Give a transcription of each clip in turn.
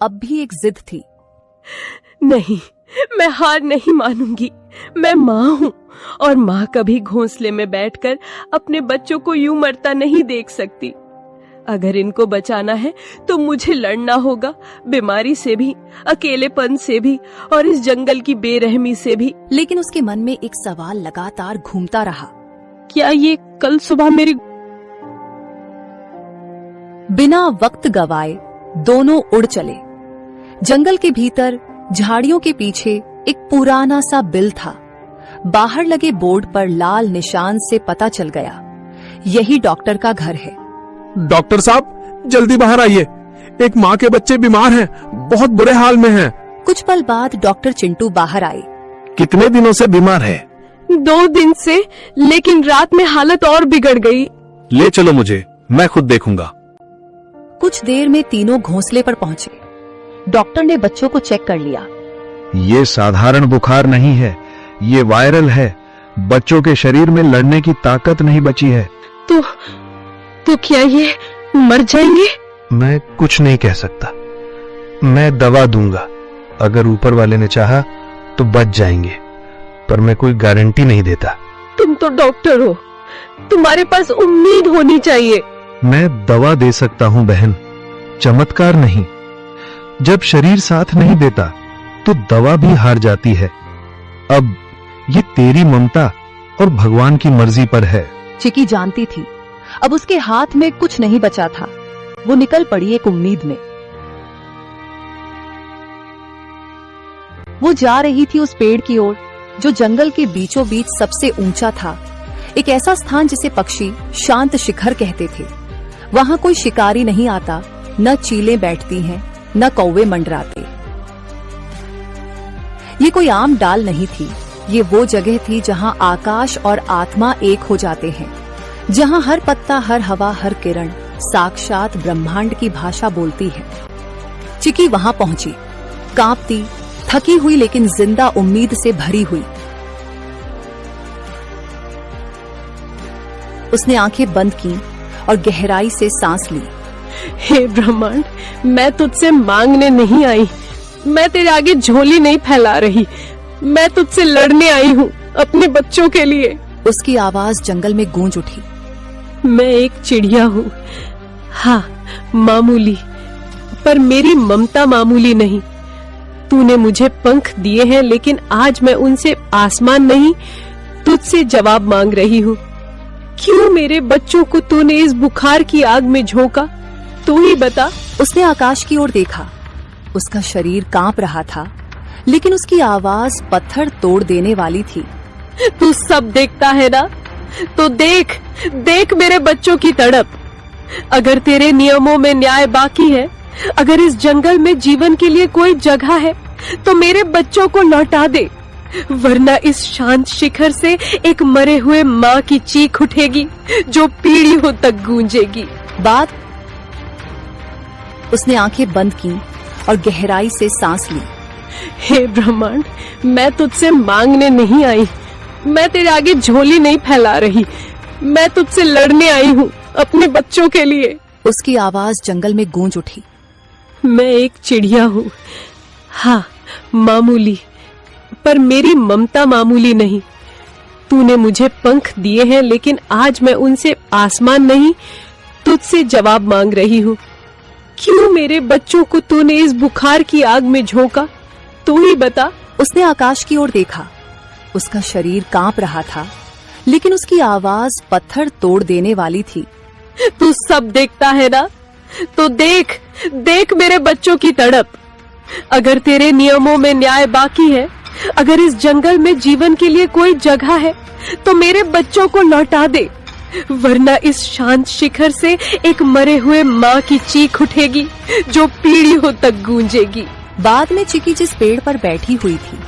अब भी एक जिद थी। नहीं, मैं हार नहीं मानूंगी। मैं माँ हूँ और माँ कभी घोंसले में बैठकर अपने बच्चों को यूं मरता नहीं देख सकती। अगर इनको बचाना है तो मुझे लड़ना होगा, बीमारी से भी, अकेलेपन से भी और इस जंगल की बेरहमी से भी। लेकिन उसके मन में एक सवाल लगातार घूमता रहा। क्या ये कल सुबह मेरी... बिना वक्त गवाए दोनों उड़ चले। जंगल के भीतर झाड़ियों के पीछे एक पुराना सा बिल था। बाहर लगे बोर्ड पर लाल निशान से पता चल गया, यही डॉक्टर का घर है। डॉक्टर साहब, जल्दी बाहर आइए, एक माँ के बच्चे बीमार हैं, बहुत बुरे हाल में हैं। कुछ पल बाद डॉक्टर चिंटू बाहर आए। कितने दिनों से बीमार है? 2 दिन से, लेकिन रात में हालत और बिगड़ गई। ले चलो मुझे, मैं खुद देखूंगा। कुछ देर में तीनों घोंसले पर पहुंचे। डॉक्टर ने बच्चों को चेक कर लिया। ये साधारण बुखार नहीं है, ये वायरल है। बच्चों के शरीर में लड़ने की ताकत नहीं बची है। तो क्या ये मर जाएंगे? मैं कुछ नहीं कह सकता। मैं दवा दूंगा, अगर ऊपर वाले ने चाहा तो बच जाएंगे, पर मैं कोई गारंटी नहीं देता। तुम तो डॉक्टर हो, तुम्हारे पास उम्मीद होनी चाहिए। मैं दवा दे सकता हूं बहन, चमत्कार नहीं। जब शरीर साथ नहीं देता तो दवा भी हार जाती है। अब ये तेरी ममता और भगवान की मर्जी पर है। चिकी जानती थी अब उसके हाथ में कुछ नहीं बचा था। वो निकल पड़ी एक उम्मीद में। वो जा रही थी उस पेड़ की ओर जो जंगल के बीचों बीच सबसे ऊंचा था। एक ऐसा स्थान जिसे पक्षी शांत शिखर कहते थे। वहां कोई शिकारी नहीं आता, न चीलें बैठती हैं, न कौवे मंडराते। ये कोई आम डाल नहीं थी, ये वो जगह थी जहां आकाश और आत्मा एक हो जाते हैं, जहां हर पत्ता, हर हवा, हर किरण साक्षात ब्रह्मांड की भाषा बोलती है। चिकी वहां पहुंची, कांपती, थकी हुई, लेकिन जिंदा उम्मीद से भरी हुई। उसने आंखें बंद की और गहराई से सांस ली। हे ब्रह्मांड, मैं तुझसे मांगने नहीं आई, मैं तेरे आगे झोली नहीं फैला रही, मैं तुझसे लड़ने आई हूँ अपने बच्चों के लिए। उसकी आवाज जंगल में गूंज उठी। मैं एक चिड़िया हूँ, हाँ मामूली, पर मेरी ममता मामूली नहीं। तूने मुझे पंख दिए हैं, लेकिन आज मैं उनसे आसमान नहीं, तुझसे जवाब मांग रही हूँ। क्यों मेरे बच्चों को तूने इस बुखार की आग में झोंका? तू ही बता। उसने आकाश की ओर देखा। उसका शरीर कांप रहा था, लेकिन उसकी आवाज पत्थर तोड़ देने वाली थी। तू सब देखता है ना, तो देख देख मेरे बच्चों की तड़प। अगर तेरे नियमों में न्याय बाकी है, अगर इस जंगल में जीवन के लिए कोई जगह है, तो मेरे बच्चों को लौटा दे, वरना इस शांत शिखर से एक मरे हुए माँ की चीख उठेगी जो पीढ़ियों तक गूंजेगी। बाद उसने आंखें बंद की और गहराई से सांस ली। हे ब्रह्मांड, मैं तुझसे मांगने नहीं आई, मैं तेरे आगे झोली नहीं फैला रही, मैं तुझसे लड़ने आई हूँ अपने बच्चों के लिए। उसकी आवाज जंगल में गूंज उठी। मैं एक चिड़िया हूँ, हाँ मामूली, पर मेरी ममता मामूली नहीं। तूने मुझे पंख दिए हैं, लेकिन आज मैं उनसे आसमान नहीं, तुझसे जवाब मांग रही हूँ। क्यों मेरे बच्चों को तूने इस बुखार की आग में झोंका? तू ही बता। उसने आकाश की ओर देखा। उसका शरीर कांप रहा था, लेकिन उसकी आवाज पत्थर तोड़ देने वाली थी। तू सब देखता है ना, तो देख देख मेरे बच्चों की तड़प। अगर तेरे नियमों में न्याय बाकी है, अगर इस जंगल में जीवन के लिए कोई जगह है, तो मेरे बच्चों को लौटा दे, वरना इस शांत शिखर से एक मरे हुए माँ की चीख उठेगी जो पीढ़ियों तक गूंजेगी। बाद में चिकी जिस पेड़ पर बैठी हुई थी,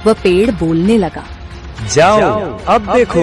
वह पेड़ बोलने लगा। जाओ, अब देखो।